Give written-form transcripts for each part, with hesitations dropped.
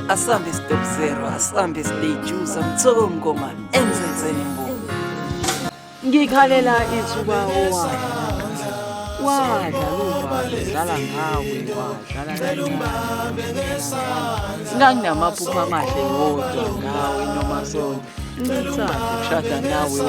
Asambe StobZeru, asambe stay juice, amthoko man, MZN Imbong. Ngikhalela ithuba wadla luvalo dlala ngawe wadlala nganginamaphupho amahle wodwa nawe noma sonke ngithanda ukushada nawe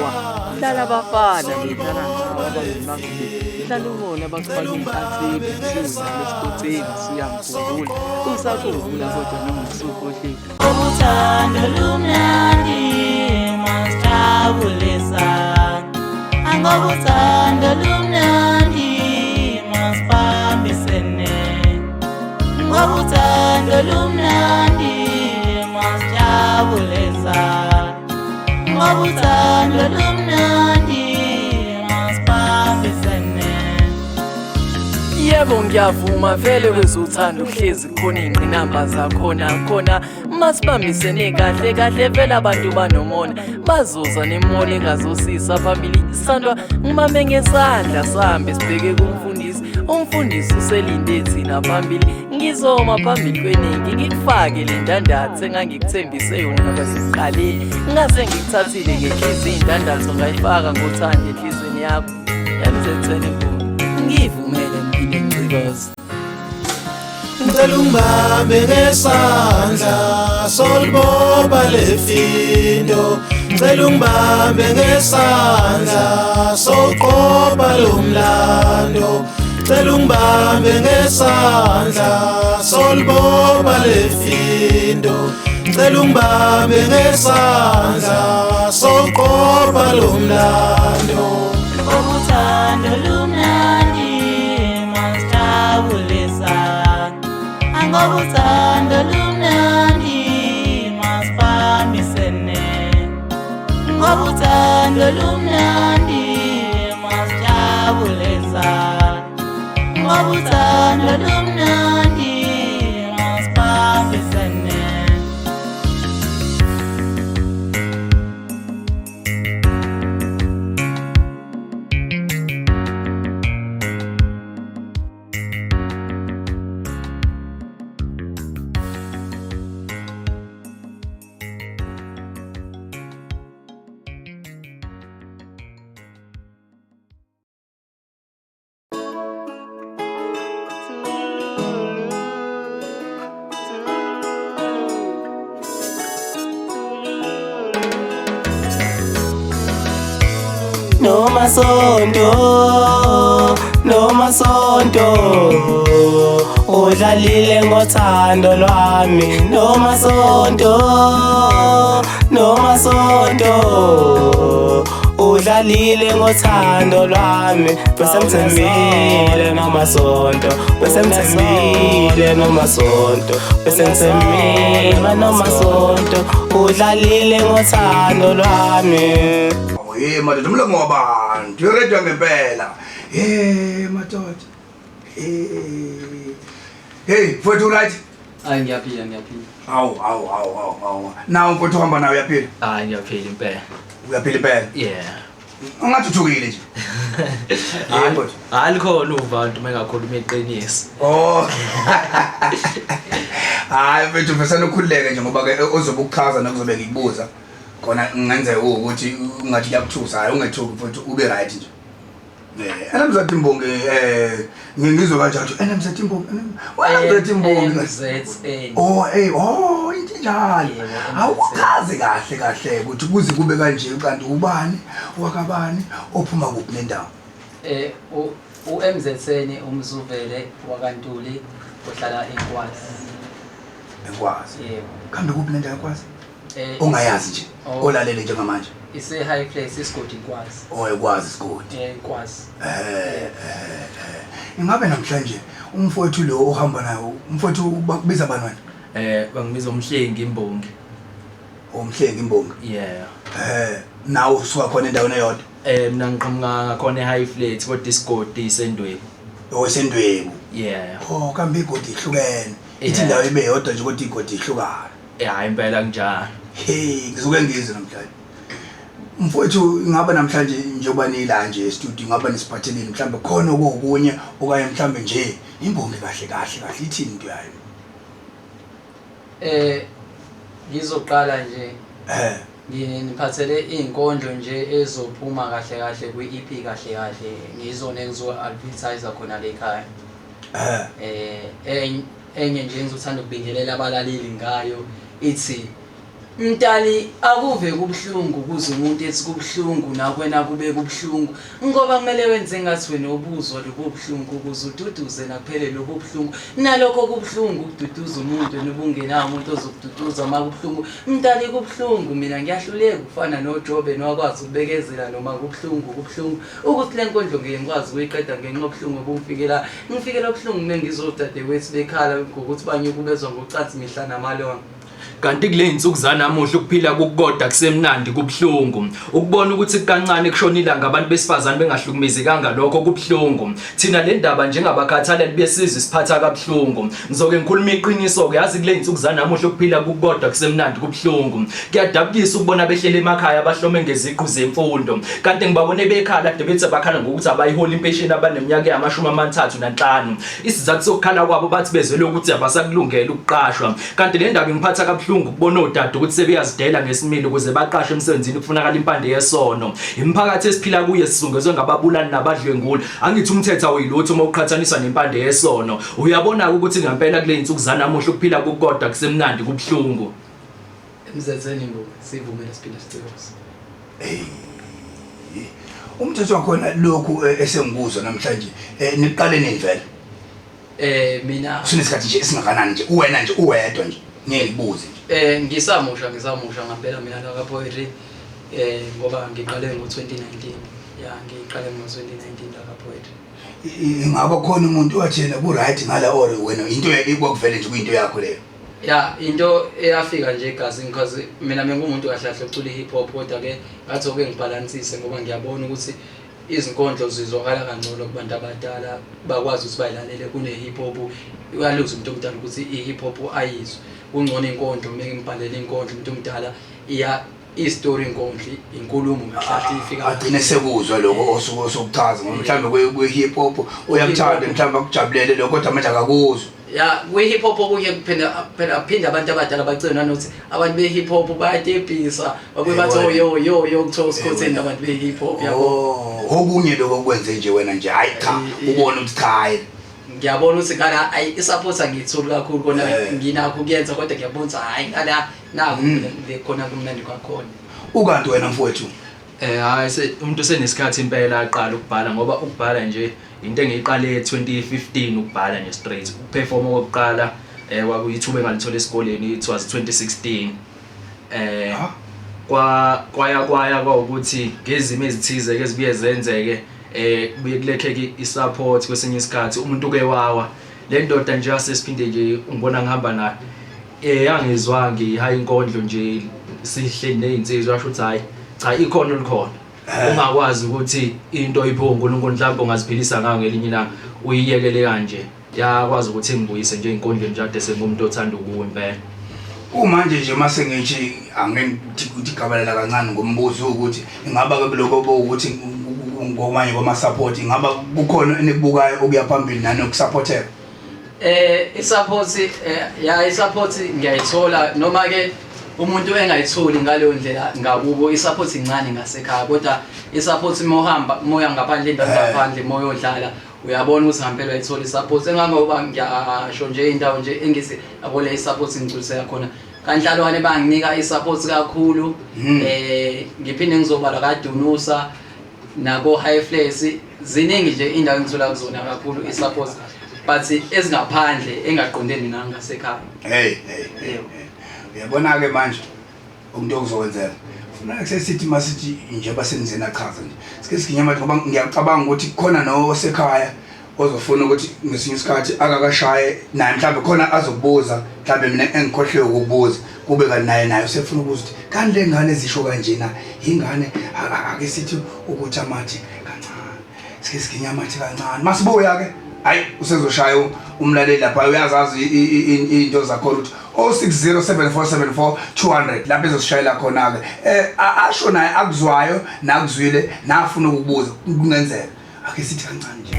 hlala abafana bedlala ngawe abangimakule hlala ubona bakufaka inkathini siza lesikotseni siyangikhumbula usakhumbula kodwa noma usukhohlile uthando lumnandi masijabulisa angokuthando lumnandi masibambisene ngokuthando lumnandi masijabulisa ngokuthando lumnandi masibambisene. Yebo ngiyavuma vele wezothanda uhlezi khona ingqinamba zakhona khona masibambisene kahle kahle vele abantu banomona bazoza nemona engazosisa phambili isandwa ngimame ngesandla sambe sibheke kumfundisi umfundisi uselinde thina phambili ngizoma phambili kweningi ngikufake le ndandatho engangikuthembise yona basiqaleni ngase ngikuthathile ngenhliziyo indandatho ngayifaka ngothando enhlizweni yakho MZN Imbong ngivumele mphinde ngicikoze ngicela ungibambe ngesandla soliboba lefindo ngicela ungibambe ngesandla soqoba lomlando ngicela ungibambe ngesandla soliboba lefindo ngicela ungibambe ngesandla soqoba lomlando Uthando lumnandi masijabulisa angokuthando lumnandi masibambisene ngokuthando lumnandi masijabulisa ngokuthando lumnandi masibambisene. Noma sonto udlalile ngothando lwami noma sonto udlalile ngothando lwami besemthembile noma sonto besemthembile noma sonto besemthembile noma sonto udlalile ngothando lwami. Madoda umlomo wabantu uready ngempela madoda hey mfowethu right Ngiyaphila awu nawu mfowethu uhamba nawe uyaphila ngiyaphila impela uyaphila impela yeah ungathuthukile nje mfowethu alikhona uvantu mengakhuluma iqiniso hayi mfowethu ufisana ukukhululeke nje ngoba ke ozobe ukuchaza nokuzobe ngikubuza khona ngenze ukuthi ungathi yakuthusa hayi ungethuki futhi ube right nje MZN Imbong ngizwe kanjalo MZN Imbong MZN Imbong into njalo awuchaze kahle ukuthi kuze kube kanje kanti ubani wakabani ophuma kuphi nendawo uMZN umzuvele wakantuli ohlala eKwazi yebo kambe kuphi nendawo eKwazi ongayazi nje olalele njengamanje ise high place isigodi eKwazi eKwazi isigodi eKwazi ingabe namhlanje umfowethu lo ohamba nayo umfowethu bakubiza bani wena bangibiza uMhlengi Imbongi uMhlengi Imbongi yeah nawo usuka khona endaweni eyodwa mina ngiqhamuka ngakhona e-high flat kodwa isigodi isendwebu sendwebu yeah kambe igodi ihlukene ithi indawo ibe yodwa nje kodwa igodi ihlukana hayi impela kunjalo hey ngizuke ngizwe namhlanje Mfowethu ingaba namhlanje njengoba nila nje e-studio ngaba nisiphathelile mhlambe khona okunye okanye mhlambe nje imbongi kahle ithini into yayo. Ngizoqala nje ngiphathele inkondlo nje ezophuma kahle kwi-EP kahle ngizona engizo-advertise khona le ekhaya. Enye nje engizothanda ukubingelela abalaleli ngayo ithi Mtali akuve kubhlungu kuze umuntu ethi kubhlungu nakwena kube kubhlungu ngoba kumele wenze ngathi wena obuzwa lokho kubhlungu ukuze ududuze nakuphele lokho kubhlungu nalokho kubhlungu ukududuza umuntu nobungenayo umuntu ozokududuza makubhlungu Mtali kubhlungu mina ngiyahluleka ukufana noJobe nokwazi ukubekezela noma kubhlungu ukuthi lenkondlo ngiyengikwazi ukuyiqeda ngenqobhlungu ukufikela ubhlungu mengizodade wethu bekhala ngokuthi banye kubezwa ngokucathi mihla namalonga. Kanti kule insuku zanamuhla ukuphila kukodwa kusemnandi kubhlungu ukubona ukuthi kancane kushonila ngabantu besifazane bengahlukumezekanga lokho kubhlungu thina le ndaba njengabakhathaleli besizwe siphatha kabhlungu ngizoke ngikhuluma iqiniso ke yazi kule insuku zanamuhla ukuphila kukodwa kusemnandi kubhlungu kuyadabukisa ukubona behlele emakhaya abahlome ngeziqu zemfundo kanti ngibabone bekhala kade bethi bakhala ngokuthi abayihola impesheni abaneminyaka ye-35 isizathu sokukhala kwabo bathi bezwele ukuthi abasakulungela ukuqashwa kanti le ndaba ngiphatha kabhlungu ukubona odade ukuthi sebeyazidela ngesimilo ukuze baqashe emsebenzini kufunakala impande yesono imiphakathi esiphila kuye sisungezwe ngababulali nabadlwenguli angithi umthetho awuyilutho uma uqhathaniswa nempande yesono uyabona ukuthi ngempela kule insuku zanamuhla ukuphila kukodwa kusemnandi kubhlungu MZN Imbong sivumela siphila sicebose. Umthetho wakhona lokhu esengikuzwa namhlanje niqale nivele Mina sinesikhathi nje singakanani nje uwena nje uwedwa nje ngiyibuze nje ngisamusha ngempela mina la Poetic ngoba ngiqale ngo-2019 ngiqale ngo-2019 la Poetic. Ingaba khona umuntu wathena ku right ngala or wena into ekuvele nje kuyinto yakho leyo into eyafika nje egazini because mina mengumuntu kahle ucula i-hip hop kodwa ke ngathi oke ngibalansise ngoba ngiyabona ukuthi izinkondlo zizwakala kangcono kubantu abadala bakwazi ukuthi bayilalele kune-hip hop uyaluza umuntu omdala ukuthi i-hip hop ayizwe kungcono inkondlo ngibhalela inkondlo umuntu omdala i-story inkondlo inkulumo kahle ifika agcine sekuzwa lokho osokuchaza ngoba mhlawumbe kwe-hip hop uyakuthanda mhlawumbe akujabulele lokho kodwa manje akakuzwa kwi-hip hop kuye phela abantu abadala bacela nanokuthi abantu be-hip hop bayatebhisa babuye bathi yo kuthiwa usikhotheni abantu be-hip hop yabo okunye lokho kwenze nje wena nje hayi cha ubone ukuthi cha ngiyabona ukuthi ngala i-support angiyitholi kakhulu kona nginakho ukuyenza kodwa ngiyabona ukuthi hayi ngala naku khona kumnandi kwakhona ukanti wena mfowethu hayi umuntu senesikhathi impela aqala ukubhala ngoba ukubhala nje into engiyiqale 2015 ukubhala nje straight ukuperforma kokuqala kwakuyithuba engalithola esikoleni it was 2016 kwaya ukuthi ngezimo ezithize ke zibuye zenzeke kubuye kulekheke i-support kwesinye isikhathi umuntu ke wawa le ndoda nje asesiphinde nje ungibona ngihamba naye yangizwa ngihayi inkondlo nje sihle nezinsizwa asho ukuthi hayi cha ikhono likhona ungakwazi ukuthi into ipho uNkulunkulu mhlawumbe ungaziphilisa ngayo ngelinye ilanga uyiyekele kanje yakwazi ukuthi ngibuyise nje inkondlo nje ade sengumuntu othanda ukuwe impela manje nje mase ngithi angengikuthi gabalela kancane ngombuzo ukuthi ingaba ke lokho ukuthi ngokwanye kwama support ingaba kukhona enikubukayo okuya phambili nani ukusupporteka i-support i-support ngiyayithola noma ke umuntu engayitholi ngaleyo ndlela ngakubo i-support incane ngasekhaya kodwa i-support moya ngaphandle endaweni ngaphandle moyodlala uyabona ukuthi ngempela uyithola i-support engangoba ngiyasho nje indawo nje engisi abole i-support ngiculuseya khona kanhlalwane banginika i-support kakhulu ngiphinde ngizobala kaDunusa nako High Flex ziningi nje indawo engithola kuzona kakhulu i-support but ezingaphandle engaqondeni nangasekhaya uyabona ke manje umuntu okuzokwenzela ufuna kusesithi masithi nje basenzena chaza nje sike siginyama ngoba ngiyacabanga ukuthi khona nosekhaya ozofuna ukuthi ngesinye isikhathi akakashaye naye mhlawumbe khona azokubuza mhlawumbe mina engikhohliwe ukubuza kube naye usefuna ukuza ukuthi kanti le ngane zisho kanjena ingane ake sithi ukuthi amathi kancane sike siginyama kancane masibuya ke hayi usezoshaya umlaleli lapha uyazazi into zakho ukuthi 0607474 lapho ezosishayela khona ke asho naye akuzwayo nakuzwile nafuna ukubuza kungenzeka ake sithi kancane nje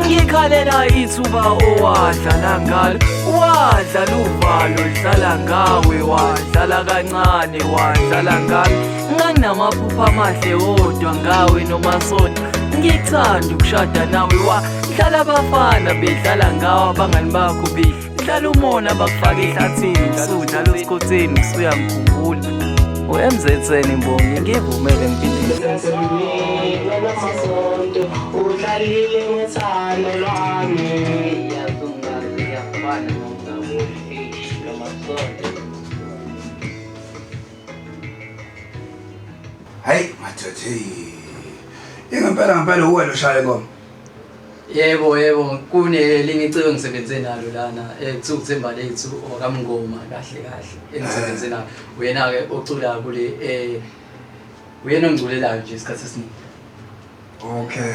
ngikhalela ithuba owadlala ngalo wadlala uvalo dlala ngawe wadlala kancane wadlala ngalo nganginamaphupha amahle wodwa ngawe nomasonto ngikuthanda ukushada nawe wadlala abafana bedlala ngawe abangani bakho bedlala umona bakufaka ehlathini usudlala usikhotheni usuyangikhumbula uMZN Imbongi ngivumele ngiphinde udlalile ngethando lwami iyafana nomasonto hayi mathathe ngempela uwena oshaya ngoma Yebo kunelinye icebo ngisebenze nalo lana ekuthiwa uThemba lethu okamngoma kahle engisebenze nalo wena ke ocula kule uyena ongculelayo nje isikhathi esiningi okay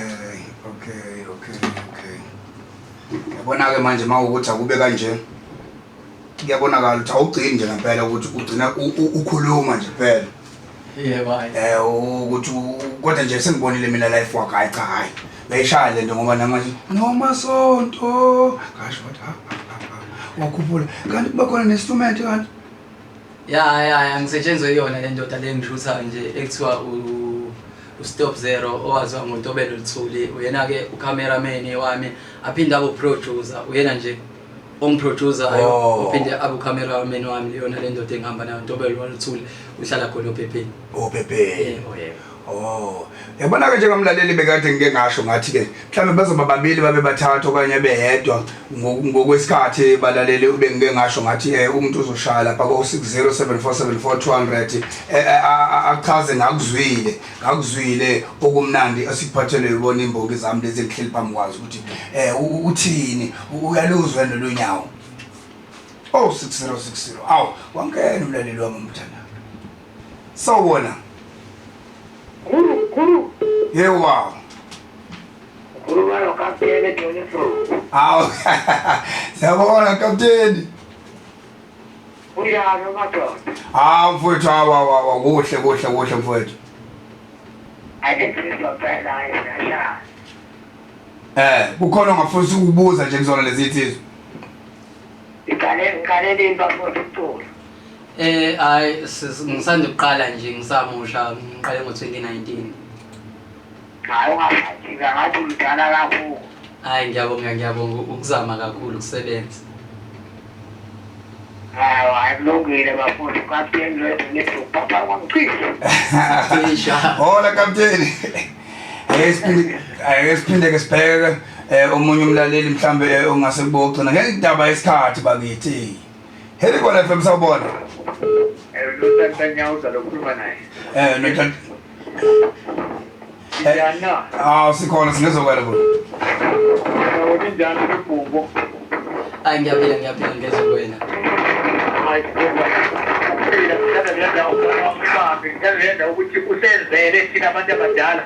yabona ke manje mawukuthi akube kanje kuyabonakala ukuthi awugcini nje ngempela ukuthi ugcina ukhuluma nje phela ukuthi kodwa nje sengibonile mina life wakhe hayi bayishaya lento ngoba namanje nomasonto kasho wathi wakhuphula kanti kuba khona ne-instrument kanti ya ngisetshenzwe yona le ndoda le ngishutha nje ekuthiwa uStobZeru owaziwa ngoNtobelo Loo2Lee uyena ke ucameraman wami aphinde abe producer uyena nje ongiproducer uphinde abe ucameraman wami yona le ndoda engihamba nayo Ntobelo Loo2Lee uhlala khona oPepe yabona ke njengamlaleli bekade ngike ngasho ngathi ke mhlawumbe bazoba babili babe bathathu okanye beyedwa ngokwesikhathi balaleli ube ngike ngasho ngathi umuntu uzoshaya lapha ko 607474 achaze ngakuzwile okumnandi asiphathele yibona imbongi zami lezi ehleli phambi kwazo ukuthi uthini uyaluzwa nolunyawo 6060 awu wangena umlaleli wami umthanda sawubona Yewa. Kurubalo kapteni Tony Fro. Aw. Siyabona kapteni. Uyalo madoda. Mfowethu kuhle mfowethu. Ayethiswa phela ayasha. Kukhona ongafuna ukubuza nje kuzona lezi ithizwe. Ngikale limba futhi. Hayi ngisanda ukuqala nje ngisamusha ngiqale ngo2019 hayi ungafathika ngathi udala kakhulu hayi ngiyabonga ukuzama kakhulu ukusebenza hayi kulungile bafuthi kapteni lethu papa kwamkhize hola kapteni ayesiphinde ke sibheke omunye umlaleli mhlambe ongase kubogcina ngeke indaba yesikhathi bakithi hele Gwala FM sawubona Notantanya uzokhuluma naye notantanya yana sikhona singezokwela bona njani kubumbo hayi ngiyaphila ngezokwena hayi ngiyenda ukuthi usenzele thina abantu abadala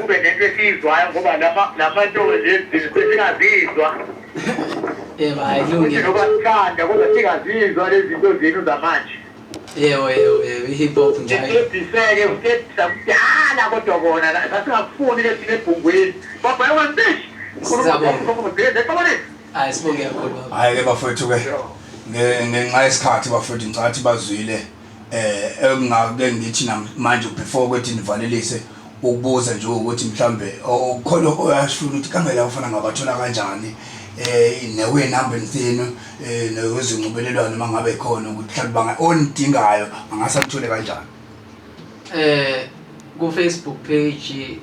kube nento esizwayo ngoba lamanto lezi singazizwa ayilungile ngoba sithanda kodwa singazizwa lezi zinto zenu zamanje yebo hip hop njalo ebhiseke uthethakudala kodwa kona sasingakufuni lesi nebhungweni baba yawandishi hayi sibonge kakhulu hayi ke bafowethu ke ngenxa yesikhathi bafowethu ngicathi bazwile engake ngithi manje before kwethi nivalelise ukubuza nje ukuthi mhlambe ukhona oyashuna ukuthi kamela ufuna ngabathola kanjani newe number zenu newezinqubelelwano mangabe khona ukuthi mhlambe banga ondingayo angasakuthole kanjani ku Facebook page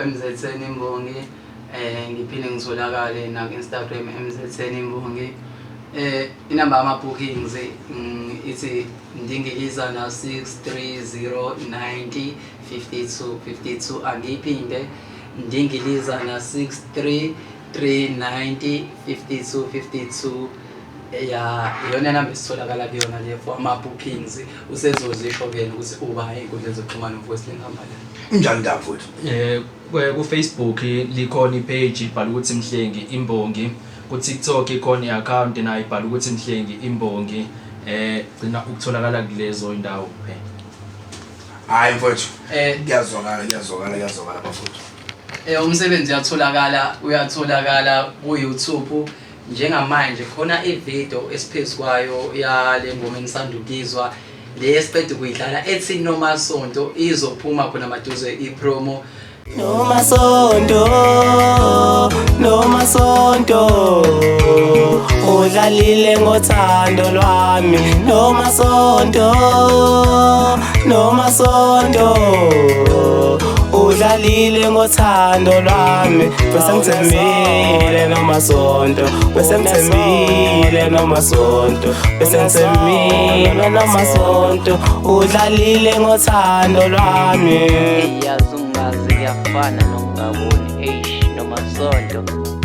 MZN Imbongi ngiphinde ngitholakale na Instagram MZN Imbongi inamba ama bookings ithi ndingiliza na 6309052252 angiphinde ndingiliza na 633905252 yona namba isitholakala kuyona le for ama bookings usezozisho ke ukuthi uba inkundla zokuxhumana voice lengamba la injani ndafuthu ku Facebook likhona ipage ibhala ukuthi Mhlengi Imbongi ku TikTok ikhona i-account nayo ibhala ukuthi Mhlengi Imbongi gcina ukutholakala kulezo indawo hayi mfowethu kuyazwakala bafowethu. Umsebenzi uyatholakala ku-YouTube njengamanje khona ivideo esiphezu kwayo yale ngoma engisandukizwa le esiqeda kuyidlala ethi noma sonto izophuma khona maduze ipromo. Noma sonto udlalile ngothando lwami noma sonto udlalile ngothando lwami bese ngithembile noma sonto udlalile ngothando lwami Yazungazi yafana nongaboni noma sonto